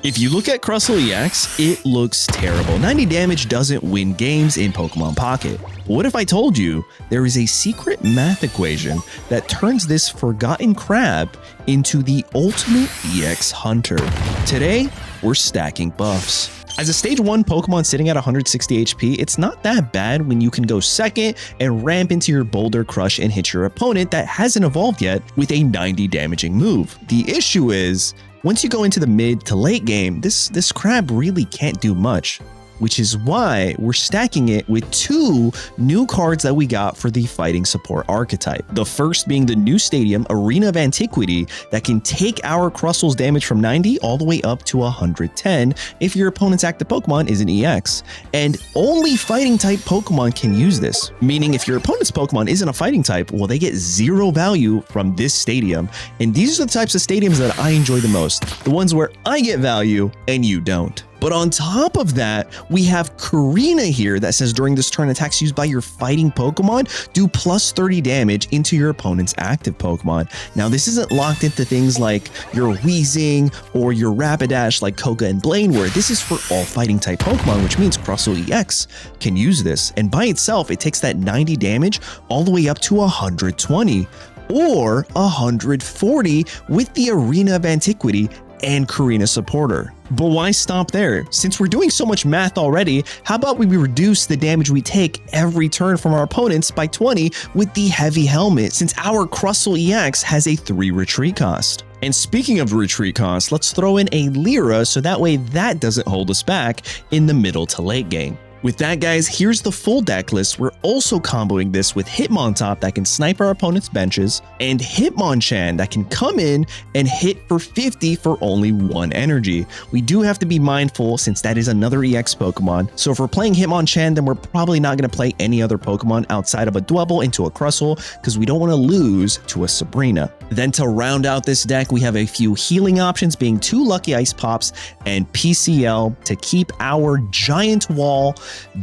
If you look at Crustle EX, it looks terrible. 90 damage doesn't win games in Pokemon Pocket. What if I told you there is a secret math equation that turns this forgotten crab into the ultimate EX hunter? Today, we're stacking buffs. As a stage 1 Pokemon sitting at 160 HP, it's not that bad when you can go second and ramp into your Boulder Crush and hit your opponent that hasn't evolved yet with a 90 damaging move. The issue is, once you go into the mid to late game, this crab really can't do much, which is why we're stacking it with 2 new cards that we got for the fighting support archetype. The first being the new stadium, Arena of Antiquity, that can take our Crustle's damage from 90 all the way up to 110 if your opponent's active Pokemon is an EX. And only fighting type Pokemon can use this, meaning if your opponent's Pokemon isn't a fighting type, well, they get 0 value from this stadium. And these are the types of stadiums that I enjoy the most, the ones where I get value and you don't. But on top of that, we have Korrina here that says during this turn, attacks used by your fighting Pokemon do plus 30 damage into your opponent's active Pokemon. Now, this isn't locked into things like your Weezing or your Rapidash like Koga and Blaine, where this is for all fighting type Pokemon, which means Crustle EX can use this. And by itself, it takes that 90 damage all the way up to 120 or 140 with the Arena of Antiquity and Korrina supporter. But why stop there? Since we're doing so much math already, how about we reduce the damage we take every turn from our opponents by 20 with the heavy helmet, since our Crustle EX has a 3 retreat cost. And speaking of retreat cost, let's throw in a Lyra so that way that doesn't hold us back in the middle to late game. With that, guys, here's the full deck list. We're also comboing this with Hitmontop that can snipe our opponent's benches, and Hitmonchan that can come in and hit for 50 for only 1 energy. We do have to be mindful since that is another EX Pokemon. So if we're playing Hitmonchan, then we're probably not going to play any other Pokemon outside of a Dwebble into a Crustle because we don't want to lose to a Sabrina. Then to round out this deck, we have a few healing options being 2 Lucky Ice Pops and PCL to keep our giant wall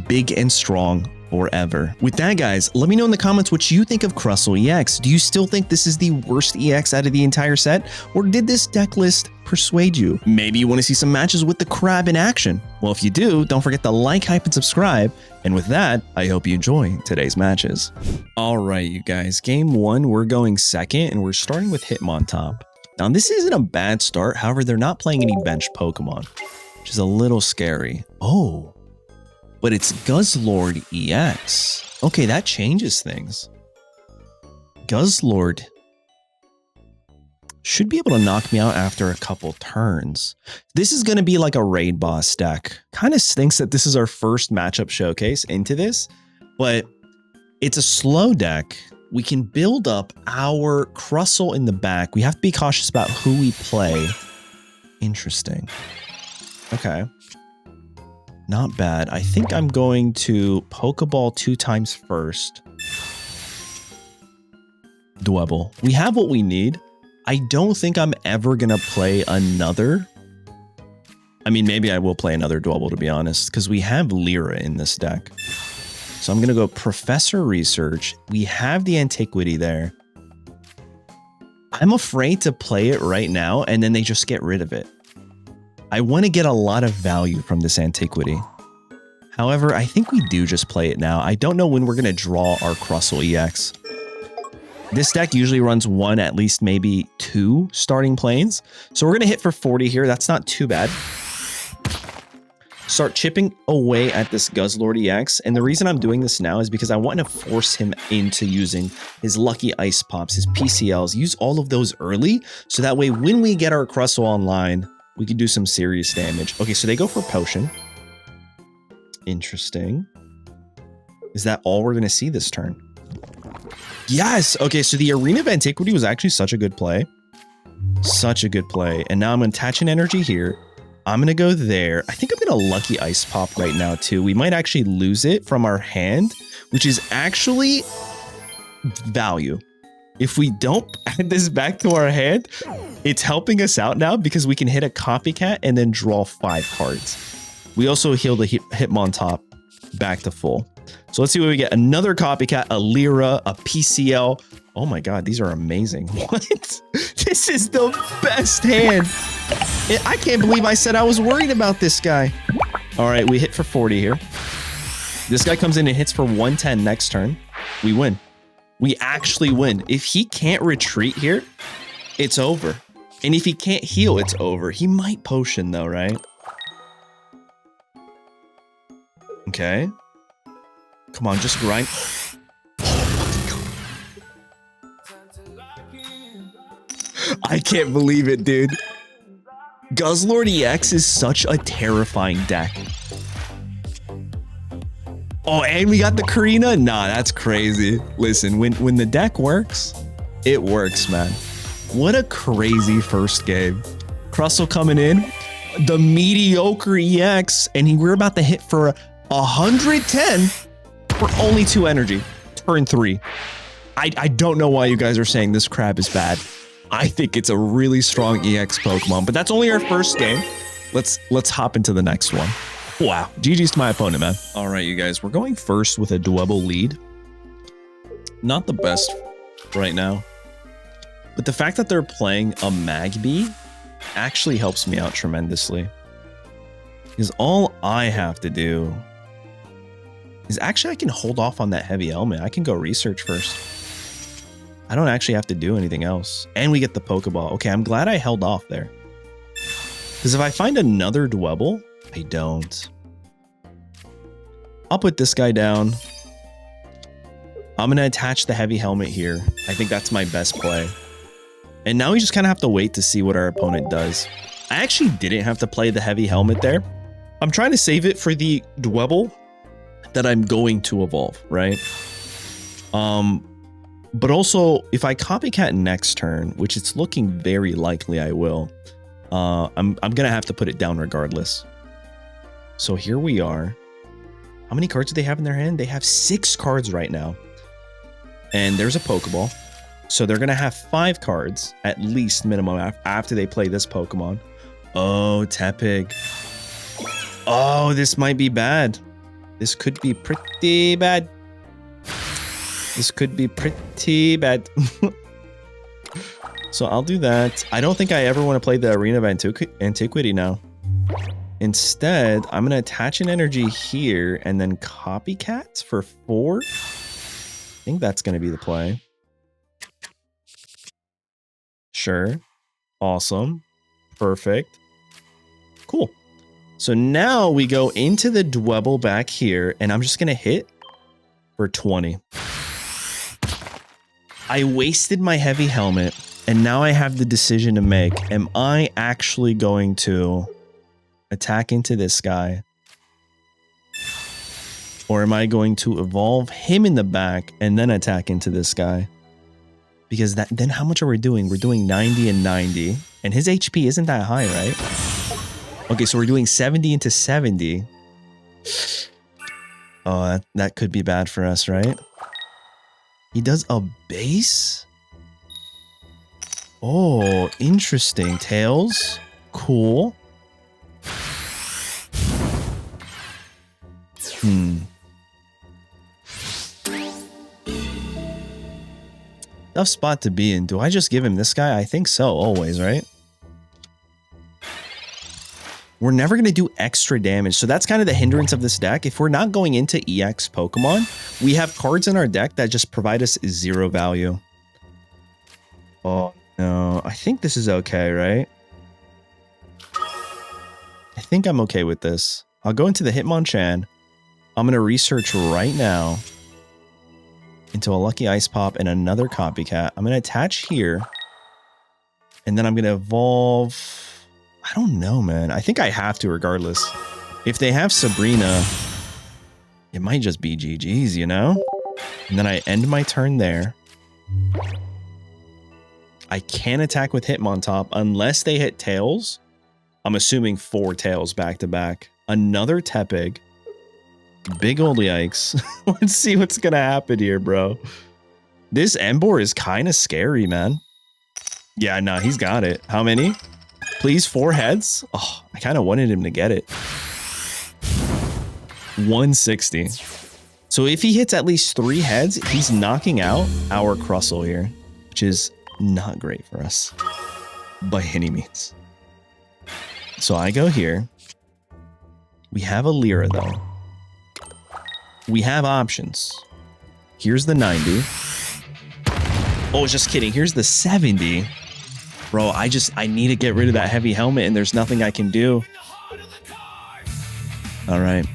big and strong forever. With that, guys, let me know in the comments what you think of Crustle EX. Do you still think this is the worst EX out of the entire set? Or did this deck list persuade you? Maybe you want to see some matches with the crab in action. Well, if you do, don't forget to like, hype, and subscribe. And with that, I hope you enjoy today's matches. All right, you guys, game 1, we're going second, and we're starting with Hitmontop. Now, this isn't a bad start. However, they're not playing any bench Pokemon, which is a little scary. Oh, but it's Guzzlord EX. Okay, that changes things. Guzzlord should be able to knock me out after a couple turns. This is going to be like a raid boss deck. Kind of stinks that this is our first matchup showcase into this, but it's a slow deck. We can build up our Crustle in the back. We have to be cautious about who we play. Interesting. Okay. Not bad. I think I'm going to Pokeball 2 times first. Dwebble. We have what we need. I don't think I'm ever going to play another. I mean, maybe I will play another Dwebble, to be honest, because we have Lyra in this deck. So I'm going to go Professor Research. We have the Antiquity there. I'm afraid to play it right now, and then they just get rid of it. I want to get a lot of value from this Antiquity. However, I think we do just play it now. I don't know when we're going to draw our Crustle EX. This deck usually runs 1, at least maybe 2 starting planes. So we're going to hit for 40 here. That's not too bad. Start chipping away at this Guzzlord EX. And the reason I'm doing this now is because I want to force him into using his Lucky Ice Pops, his PCLs, use all of those early. So that way, when we get our Crustle online, we can do some serious damage. Okay, so they go for Potion. Interesting. Is that all we're going to see this turn? Yes! Okay, so the Arena of Antiquity was actually such a good play. Such a good play. And now I'm going to attach an energy here. I'm going to go there. I think I'm going to Lucky Ice Pop right now, too. We might actually lose it from our hand, which is actually value. If we don't add this back to our hand, it's helping us out now because we can hit a Copycat and then draw 5 cards. We also heal the Hitmontop back to full. So let's see what we get. Another Copycat, a Lyra, a PCL. Oh my god, these are amazing. What? This is the best hand. I can't believe I said I was worried about this guy. All right, we hit for 40 here. This guy comes in and hits for 110 next turn. We win. We actually win. If he can't retreat here, it's over. And if he can't heal, it's over. He might potion though, right? Okay. Come on, just grind. I can't believe it, dude. Guzzlord EX is such a terrifying deck. Oh, and we got the Korrina? Nah, that's crazy. Listen, when the deck works, it works, man. What a crazy first game. Crustle coming in, the mediocre EX, and we're about to hit for 110 for only 2 energy. Turn 3. I don't know why you guys are saying this crab is bad. I think it's a really strong EX Pokemon, but that's only our first game. Let's hop into the next one. Wow, GG's to my opponent, man. All right, you guys, we're going first with a Dwebble lead. Not the best right now, but the fact that they're playing a Magby actually helps me out tremendously. Because all I have to do is actually I can hold off on that heavy element. I can go research first. I don't actually have to do anything else. And we get the Pokeball. Okay, I'm glad I held off there. Because if I find another Dwebble, I don't. I'll put this guy down. I'm going to attach the heavy helmet here. I think that's my best play. And now we just kind of have to wait to see what our opponent does. I actually didn't have to play the heavy helmet there. I'm trying to save it for the Dwebble that I'm going to evolve, right? But also, if I copycat next turn, which it's looking very likely I will, I'm going to have to put it down regardless. So here we are. How many cards do they have in their hand? They have 6 cards right now. And there's a Pokeball. So they're going to have 5 cards, at least minimum, after they play this Pokemon. Oh, Tepig. Oh, this might be bad. This could be pretty bad. This could be pretty bad. So I'll do that. I don't think I ever want to play the Arena of Antiquity now. Instead, I'm going to attach an energy here and then copycats for 4. I think that's going to be the play. Sure. Awesome. Perfect. Cool. So now we go into the Dwebble back here, and I'm just going to hit for 20. I wasted my heavy helmet, and now I have the decision to make. Am I actually going to attack into this guy? Or am I going to evolve him in the back and then attack into this guy? Because then how much are we doing? We're doing 90 and 90. And his HP isn't that high, right? Okay, so we're doing 70 into 70. Oh, that could be bad for us, right? He does a base? Oh, interesting. Tails. Cool. Tough spot to be in. Do I just give him this guy? I think so, always, right? We're never going to do extra damage. So that's kind of the hindrance of this deck. If we're not going into EX Pokemon, we have cards in our deck that just provide us 0 value. Oh, no. I think this is okay, right? I think I'm okay with this. I'll go into the Hitmonchan. I'm going to research right now into a Lucky Ice Pop and another Copycat. I'm going to attach here. And then I'm going to evolve. I don't know, man. I think I have to regardless. If they have Sabrina, it might just be GG's, you know? And then I end my turn there. I can attack with Hitmontop unless they hit Tails. I'm assuming 4 Tails back to back. Another Tepig. Big old yikes. Let's see what's gonna happen here, bro. This Emboar is kind of scary, man. Yeah, no, he's got it. How many? Please, 4 heads? Oh, I kind of wanted him to get it. 160. So if he hits at least 3 heads, he's knocking out our Crustle here, which is not great for us by any means. So I go here. We have a Lyra, though. We have options. Here's the 90. Oh, just kidding. Here's the 70. Bro, I need to get rid of that heavy helmet, and there's nothing I can do. All right.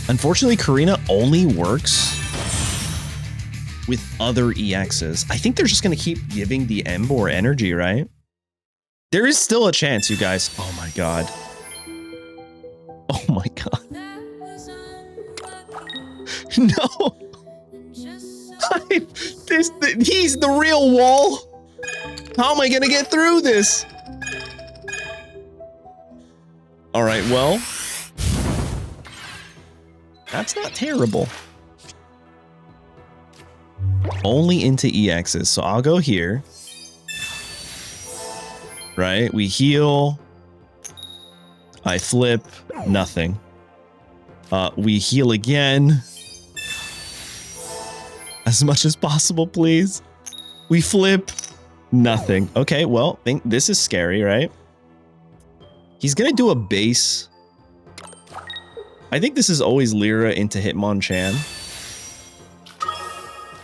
Unfortunately, Korrina only works with other EXs. I think they're just going to keep giving the Emboar energy, right? There is still a chance, you guys. Oh my god. Oh my god. No. He's the real wall. How am I going to get through this? All right, well. That's not terrible. Only into EXs. So I'll go here. Right? We heal. I flip. Nothing. We heal again. As much as possible, please. We flip. Nothing. Okay, well, this is scary, right? He's gonna do a base. I think this is always Lyra into Hitmonchan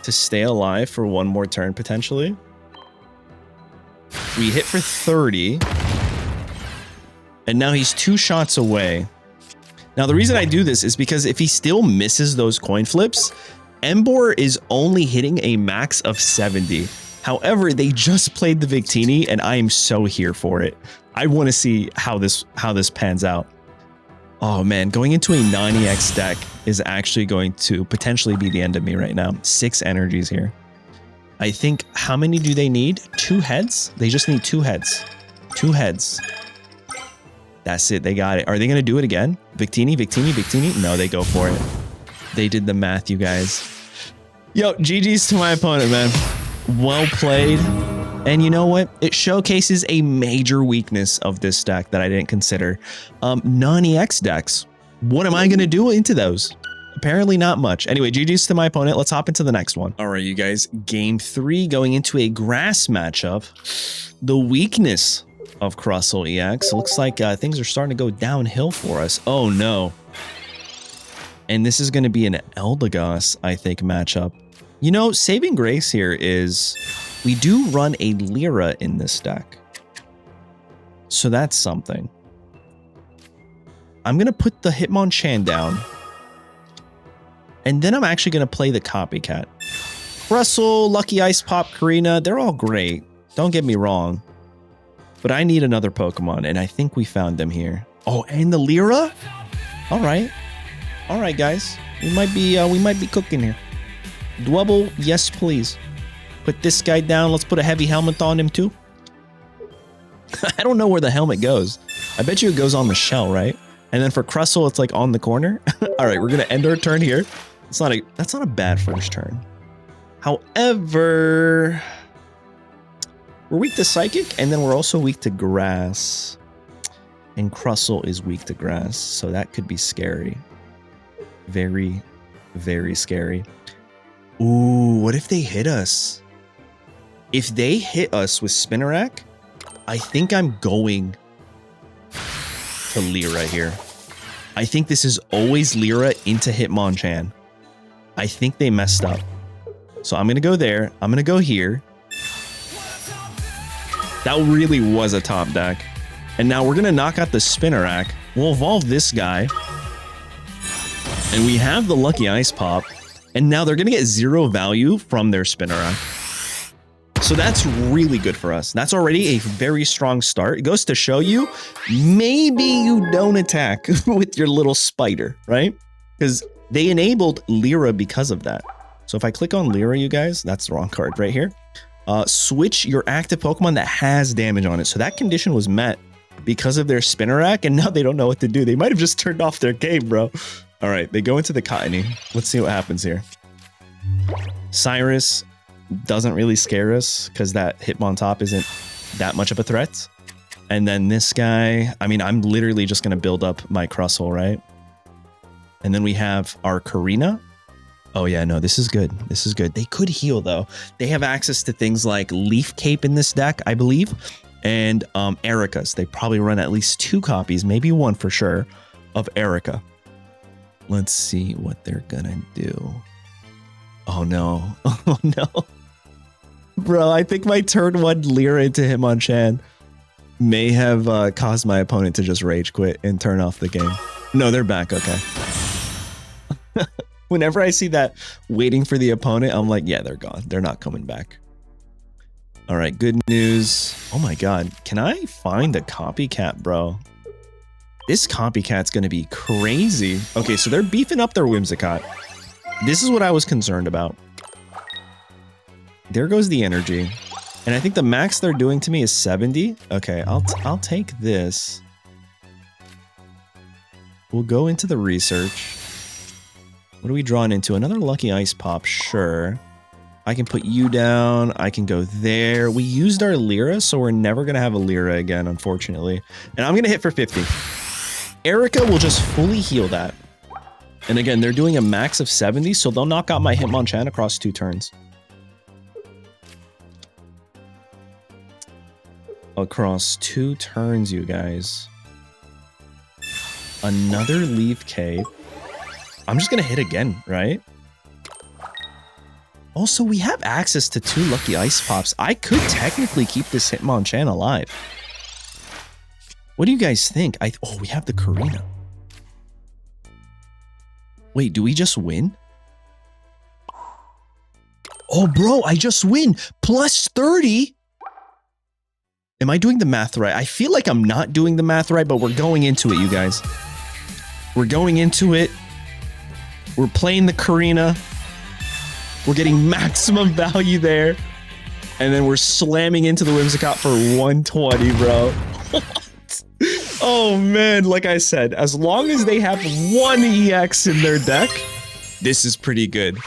to stay alive for one more turn, potentially. We hit for 30. And now he's 2 shots away. Now, the reason I do this is because if he still misses those coin flips, Emboar is only hitting a max of 70. However, they just played the Victini, and I am so here for it. I want to see how this pans out. Oh man, going into a non-EX deck is actually going to potentially be the end of me right now. 6 energies here. I think, how many do they need? 2 heads? They just need 2 heads. 2 heads. That's it, they got it. Are they gonna do it again? Victini, Victini, Victini? No, they go for it. They did the math, you guys. Yo, GG's to my opponent, man. Well played. And you know what? It showcases a major weakness of this deck that I didn't consider. Non-EX decks. What am I going to do into those? Apparently not much. Anyway, GG's to my opponent. Let's hop into the next one. All right, you guys. Game 3 going into a grass matchup. The weakness of Crustle EX. Looks like things are starting to go downhill for us. Oh, no. And this is going to be an Eldegoss, I think, matchup. You know, saving grace here is... we do run a Lyra in this deck. So that's something. I'm going to put the Hitmonchan down. And then I'm actually going to play the Copycat. Crustle, Lucky Ice Pop, Korrina, they're all great. Don't get me wrong. But I need another Pokemon, and I think we found them here. Oh, and the Lyra? All right. All right, guys. We might be cooking here. Dwebble, yes, please. Put this guy down. Let's put a heavy helmet on him too. I don't know where the helmet goes. I bet you it goes on the shell, right? And then for Crustle, it's like on the corner. All right, we're gonna end our turn here. That's not a bad first turn. However, we're weak to Psychic, and then we're also weak to Grass. And Crustle is weak to Grass, so that could be scary. Very, very scary. Ooh, what if they hit us? If they hit us with Spinarak, I think I'm going to Lyra here. I think this is always Lyra into Hitmonchan. I think they messed up. So I'm going to go there. I'm going to go here. That really was a top deck. And now we're going to knock out the Spinarak. We'll evolve this guy. And we have the Lucky Ice Pop. And now they're going to get 0 value from their Spinarak. So that's really good for us. That's already a very strong start. It goes to show you, maybe you don't attack with your little spider, right? Because they enabled Lyra because of that. So if I click on Lyra, you guys, that's the wrong card right here. Switch your active Pokemon that has damage on it. So that condition was met because of their Spinarak, and now they don't know what to do. They might have just turned off their game, bro. All right, they go into the Cottony. Let's see what happens here. Cyrus doesn't really scare us because that Hitmontop isn't that much of a threat. And then this guy, I mean, I'm literally just going to build up my Crustle, right? And then we have our Korrina. Oh yeah, no, this is good. This is good. They could heal though. They have access to things like Leaf Cape in this deck, I believe, and Erica's. They probably run at least 2 copies, maybe 1 for sure, of Erica. Let's see what they're gonna do. Oh no. Oh no. Bro, I think my turn 1 Lyra into Hitmonchan may have caused my opponent to just rage quit and turn off the game. No, they're back. Okay. Whenever I see that waiting for the opponent, I'm like, yeah, they're gone. They're not coming back. All right, good news. Oh my God. Can I find a copycat, bro? This copycat's going to be crazy. Okay, so they're beefing up their Whimsicott. This is what I was concerned about. There goes the energy. And I think the max they're doing to me is 70. Okay, I'll take this. We'll go into the research. What are we drawn into? Another Lucky Ice Pop, sure. I can put you down. I can go there. We used our Lyra, so we're never going to have a Lyra again, unfortunately. And I'm going to hit for 50. Erica will just fully heal that. And again, they're doing a max of 70, so they'll knock out my Hitmonchan across 2 turns. Across 2 turns, you guys. Another Leaf Cape. I'm just gonna hit again, right? Also, we have access to 2 Lucky Ice Pops. I could technically keep this Hitmonchan alive. What do you guys think? Oh, we have the Korrina. Wait, do we just win? Oh, bro, I just win. Plus 30. Am I doing the math right? I feel like I'm not doing the math right, but we're going into it, you guys. We're going into it. We're playing the Korrina. We're getting maximum value there. And then we're slamming into the Whimsicott for 120, bro. Oh, man. Like I said, as long as they have 1 EX in their deck, this is pretty good.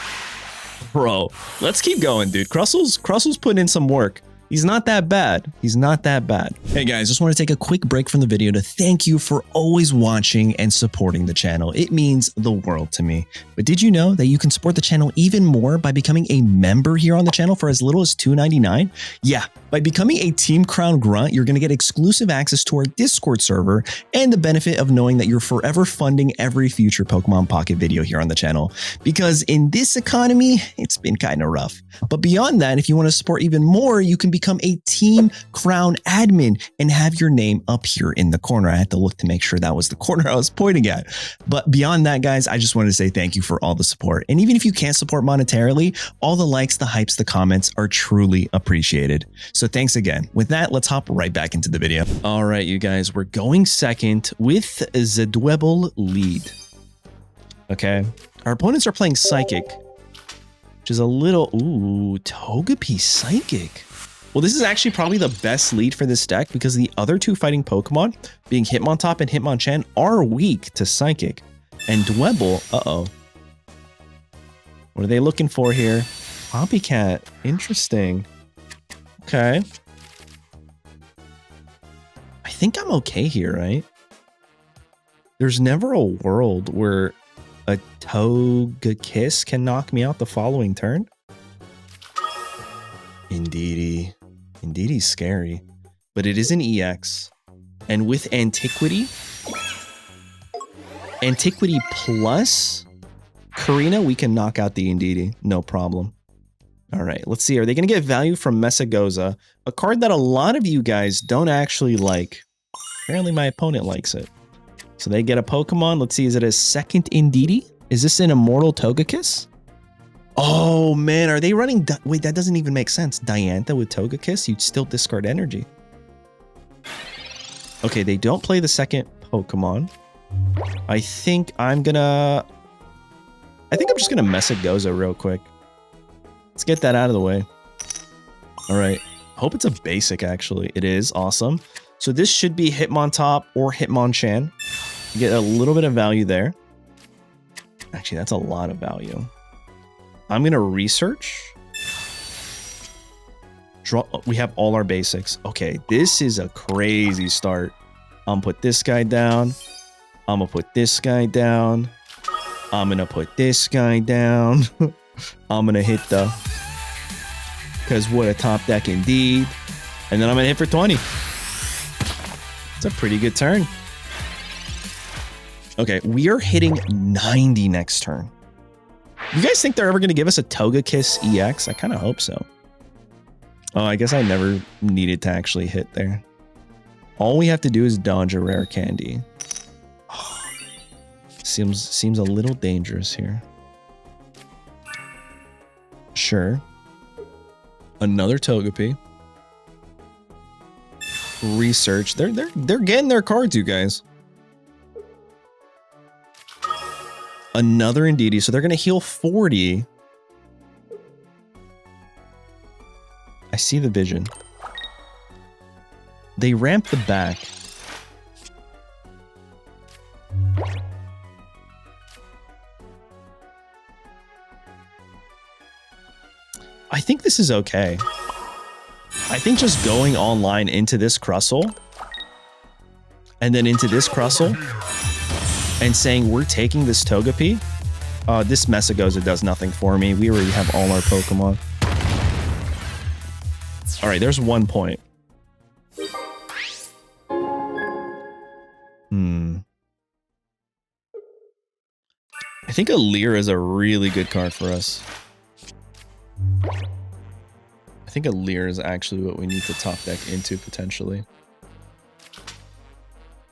Bro, let's keep going, dude. Crustle's putting in some work. He's not that bad. He's not that bad. Hey guys, just want to take a quick break from the video to thank you for always watching and supporting the channel. It means the world to me. But did you know that you can support the channel even more by becoming a member here on the channel for as little as $2.99? Yeah, by becoming a Team Crown Grunt, you're going to get exclusive access to our Discord server and the benefit of knowing that you're forever funding every future Pokemon Pocket video here on the channel. Because in this economy, it's been kind of rough. But beyond that, if you want to support even more, you can become a Team Crown admin and have your name up here in the corner. I had to look to make sure that was the corner I was pointing at. But beyond that, guys, I just wanted to say thank you for all the support. And even if you can't support monetarily, all the likes, the hypes, the comments are truly appreciated. So thanks again. With that, let's hop right back into the video. All right, you guys, we're going second with the Dwebble lead. Okay. Our opponents are playing Psychic, which is a little... Ooh, Togepi Psychic. Well, this is actually probably the best lead for this deck because the other 2 fighting Pokemon, being Hitmontop and Hitmonchan, are weak to Psychic. And Dwebble, uh-oh. What are they looking for here? Copycat. Interesting. Okay. I think I'm okay here, right? There's never a world where a Togekiss can knock me out the following turn. Indeedy. Indeedy's scary. But it is an EX. And with Antiquity plus Korrina, we can knock out the Indeedee. No problem. All right, let's see. Are they going to get value from Messagoza? A card that a lot of you guys don't actually like. Apparently my opponent likes it. So they get a Pokemon. Let's see. Is it a second Indeedee? Is this an Immortal Togekiss? Oh, man. Are they running... Wait, that doesn't even make sense. Diantha with Togekiss? You'd still discard energy. Okay, they don't play the second Pokemon. I think I'm gonna... I think I'm just gonna Messagoza real quick. Let's get that out of the way. All right. Hope it's a basic, actually. It is. Awesome. So this should be Hitmontop or Hitmonchan. You get a little bit of value there. Actually, that's a lot of value. I'm going to research. We have all our basics. Okay, this is a crazy start. I'm going to put this guy down. I'm going to put this guy down. I'm going to put this guy down. I'm going to hit the... Because what a top deck indeed. And then I'm going to hit for 20. It's a pretty good turn. Okay, we are hitting 90 next turn. You guys think they're ever going to give us a Togekiss EX? I kind of hope so. Oh, I guess I never needed to actually hit there. All we have to do is dodge a rare candy. Oh, seems a little dangerous here. Sure. Another Togepi. Research. They're getting their cards, you guys. Another Indeedee. So they're going to heal 40. I see the vision. They ramp the back. I think this is okay. I think just going online into this Crustle and then into this Crustle and saying we're taking this Togepi. This Messagoza does nothing for me. We already have all our Pokemon. All right, there's 1 point. I think a Leer is a really good card for us. I think a Leer is actually what we need to top deck into potentially.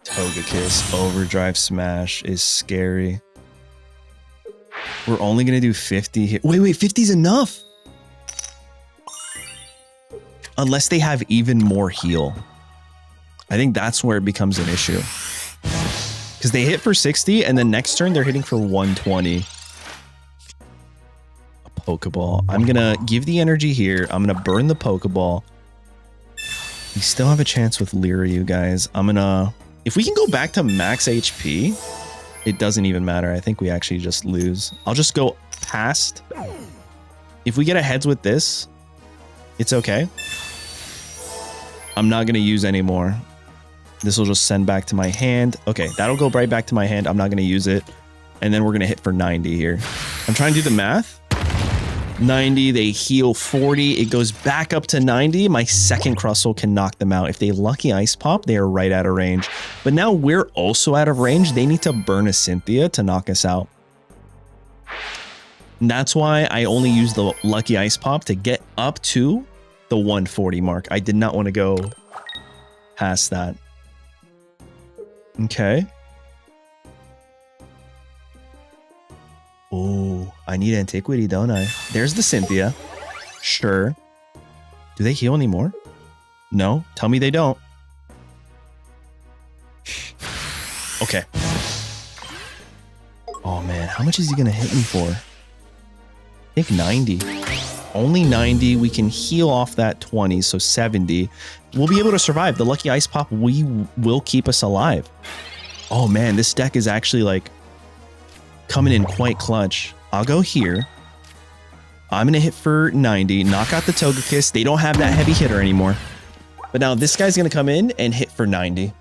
Togekiss, Overdrive Smash is scary. We're only going to do 50 here. Wait, 50 is enough. Unless they have even more heal. I think that's where it becomes an issue. Because they hit for 60 and then next turn they're hitting for 120. A Pokeball. I'm going to give the energy here. I'm going to burn the Pokeball. We still have a chance with Leer, you guys. I'm going to... If we can go back to max HP, it doesn't even matter. I think we actually just lose. I'll just go past. If we get a heads with this, it's okay. I'm not going to use any more. This will just send back to my hand. Okay, that'll go right back to my hand. I'm not going to use it. And then we're going to hit for 90 here. I'm trying to do the math. 90, they heal 40. It goes back up to 90. My second Crustle can knock them out. If they Lucky Ice Pop, they are right out of range. But now we're also out of range. They need to burn a Cynthia to knock us out. And that's why I only use the Lucky Ice Pop to get up to the 140 mark. I did not want to go past that. Okay. Oh, I need Antiquity, don't I? There's the Cynthia. Sure. Do they heal anymore? No. Tell me they don't. Okay. Oh, man. How much is he going to hit me for? I think 90. Only 90. We can heal off that 20, so 70. We'll be able to survive. The Lucky Ice Pop will keep us alive. Oh, man. This deck is actually, like, coming in quite clutch. I'll go here. I'm going to hit for 90. Knock out the Togekiss. They don't have that heavy hitter anymore. But now this guy's going to come in and hit for 90.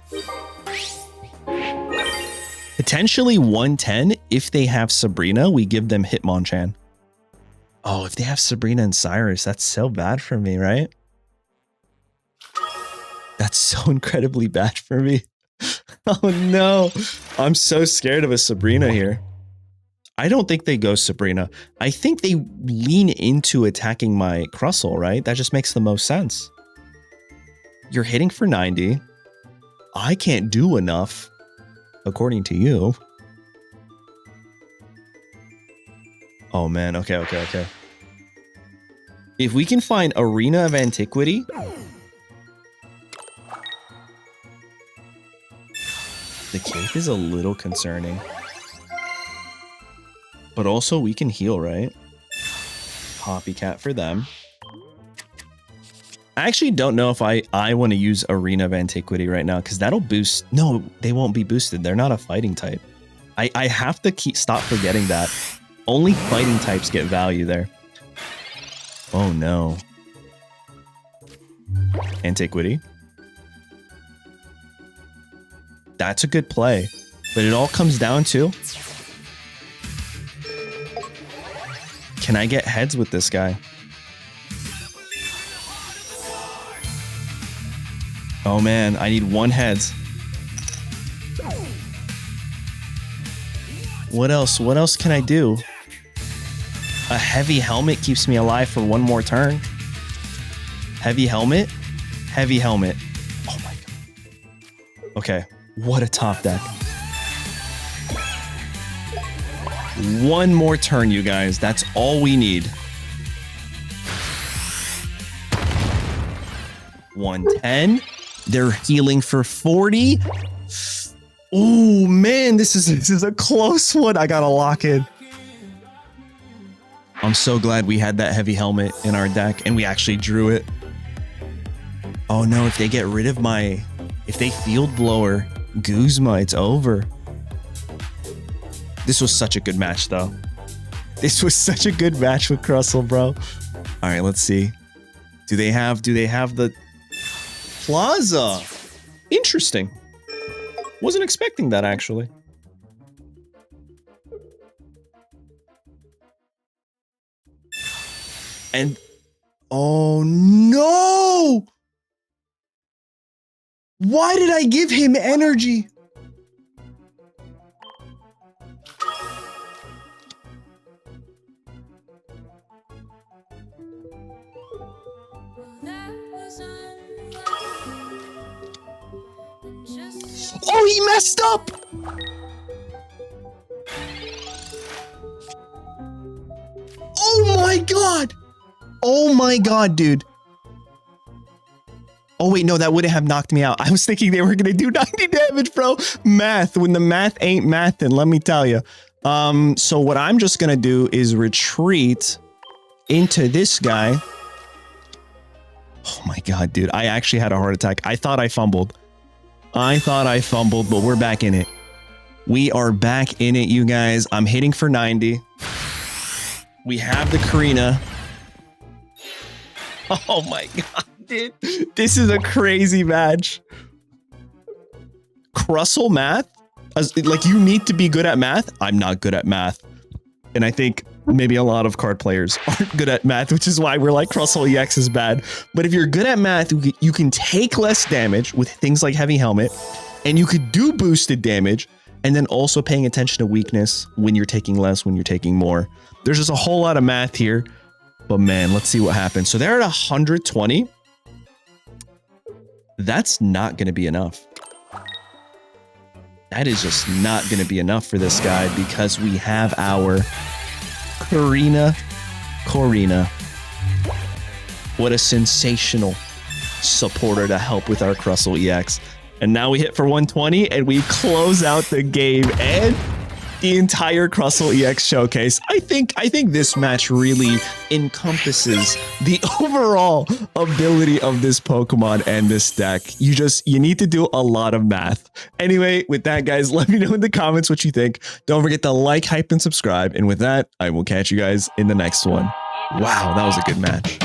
Potentially 110 if they have Sabrina. We give them Hitmonchan. Oh, if they have Sabrina and Cyrus, that's so bad for me, right? That's so incredibly bad for me. Oh no. I'm so scared of a Sabrina here. I don't think they go Sabrina. I think they lean into attacking my Crustle, right? That just makes the most sense. You're hitting for 90. I can't do enough, according to you. Oh man, okay. If we can find Arena of Antiquity, the cape is a little concerning. But also we can heal, right? Copycat for them. I actually don't know if I want to use Arena of Antiquity right now because that'll boost. No, they won't be boosted. They're not a fighting type. I have to stop forgetting that. Only fighting types get value there. Oh no. Antiquity. That's a good play. But it all comes down to Can I get heads with this guy? Oh man, I need 1 heads. What else? What else can I do? A heavy helmet keeps me alive for 1 more turn. Heavy helmet? Heavy helmet. Oh my god. Okay, what a top deck. 1 more turn, you guys. That's all we need. 110. They're healing for 40. Oh man, this is a close one. I gotta lock in. I'm so glad we had that heavy helmet in our deck and we actually drew it. Oh no, if they get rid of if they field blower Guzma, it's over. This was such a good match though. This was such a good match with Crustle, bro. All right, let's see. Do they have the Plaza? Interesting. Wasn't expecting that actually. And oh no! Why did I give him energy? Oh, he messed up! Oh my god! Oh my god, dude. Oh wait, no, that wouldn't have knocked me out. I was thinking they were gonna do 90 damage, bro. Math, when the math ain't mathin', let me tell you. So what I'm just gonna do is retreat into this guy. Oh my god, dude. I actually had a heart attack. I thought I fumbled. But we're back in it. We are back in it, you guys. I'm hitting for 90. We have the Korrina. Oh my god, dude. This is a crazy match. Crustle math? Like, you need to be good at math? I'm not good at math. And I think maybe a lot of card players aren't good at math, which is why we're like Crustle EX is bad. But if you're good at math, you can take less damage with things like Heavy Helmet, and you could do boosted damage, and then also paying attention to weakness when you're taking less, when you're taking more. There's just a whole lot of math here. But man, let's see what happens. So they're at 120. That's not going to be enough. That is just not going to be enough for this guy because we have our Korrina. What a sensational supporter to help with our Crustle EX. And now we hit for 120 and we close out the game and the entire Crustle EX showcase. I think this match really encompasses the overall ability of this Pokemon and this deck. You need to do a lot of math. Anyway, with that, guys, let me know in the comments what you think. Don't forget to like, hype, and subscribe. And with that, I will catch you guys in the next one. Wow, that was a good match.